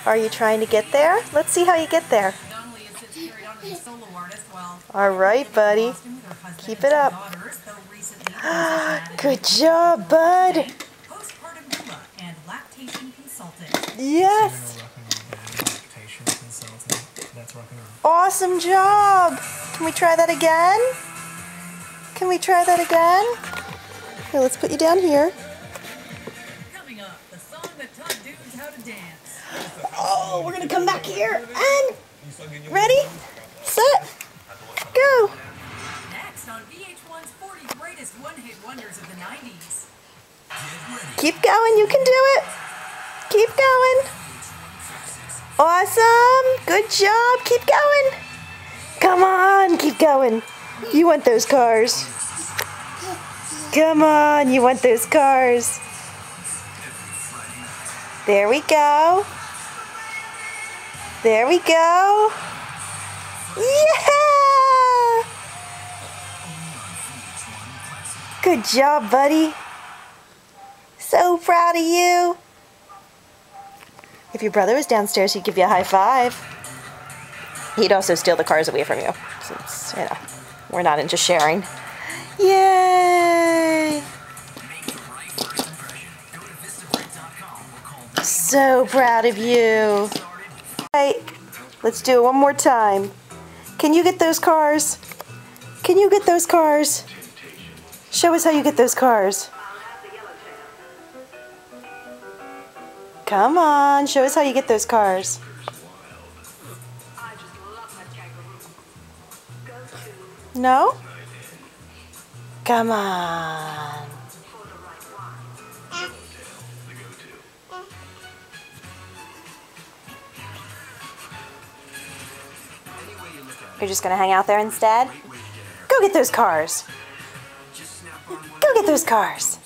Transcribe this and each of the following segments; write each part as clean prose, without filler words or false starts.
Are you trying to get there? Let's see how you get there. All right, buddy. Keep it up. Good job, bud. Yes. Awesome job. Can we try that again? Can we try that again? Here, let's put you down here. Oh, we're going to come back here. And ready, set, go. Next on VH1's 40 Greatest One-Hit Wonders of the 90s. Keep going. You can do it. Keep going. Awesome. Good job. Keep going. Come on. Keep going. You want those cars. Come on. You want those cars. There we go. There we go. Yeah! Good job, buddy. So proud of you. If your brother was downstairs, he'd give you a high five. He'd also steal the cars away from you, since, you know, we're not into sharing. Yay! So proud of you. Right, let's do it one more time. Can you get those cars? Can you get those cars? Show us how you get those cars. Come on, show us how you get those cars. No? Come on. You're just gonna hang out there instead? Go get those cars. Go get those cars.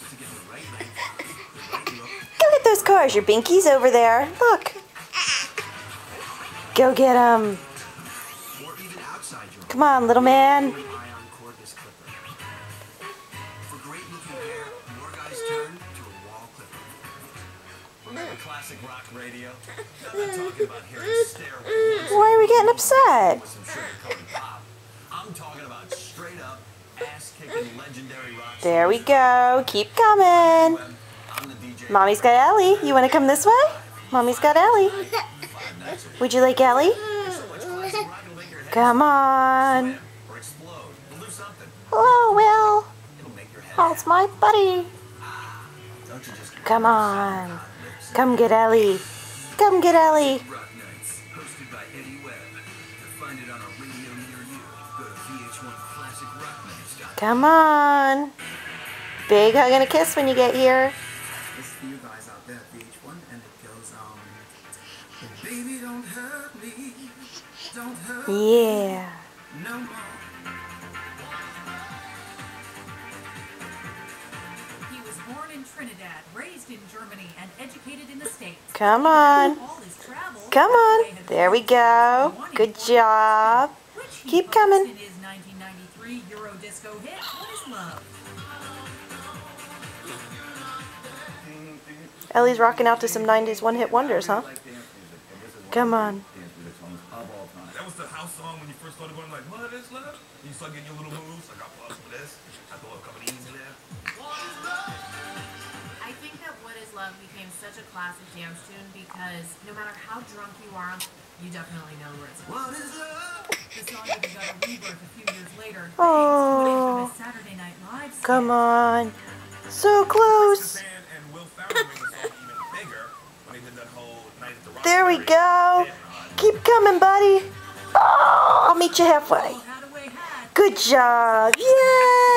Go get those cars. Your binky's over there. Look. Go get them. Come on, little man. Why are we getting upset? There we go. Keep coming. Mommy's got Ellie. You want to come this way? Mommy's got Ellie. Would you like Ellie? Come on. Hello, Will. Oh, it's my buddy. Come on. Come get Ellie. Come get Ellie. Come on. Big hug and a kiss when you get here. This is for you guys out there at VH1, and it goes, baby, don't hurt me. Don't hurt me no more. He was born in Trinidad, raised in Germany, and educated in the States. Come on. Come on. There we go. Good job. Keep coming. Eurodisco hit, What Is Love? Ellie's rocking out to some 90s one-hit wonders, huh? Come on. That was the house song when you first started going like, what is love? You start getting your little moves, like I pause for this, I throw a couple of E's in there. I think that What Is Love became such a classic dance tune because no matter how drunk you are, you definitely know where it's from. What is love? The song even got a rebirth a few years later. Oh, Saturday Night Live. Come on. So close. There we go. Keep coming, buddy. Oh, I'll meet you halfway. Good job. Yay!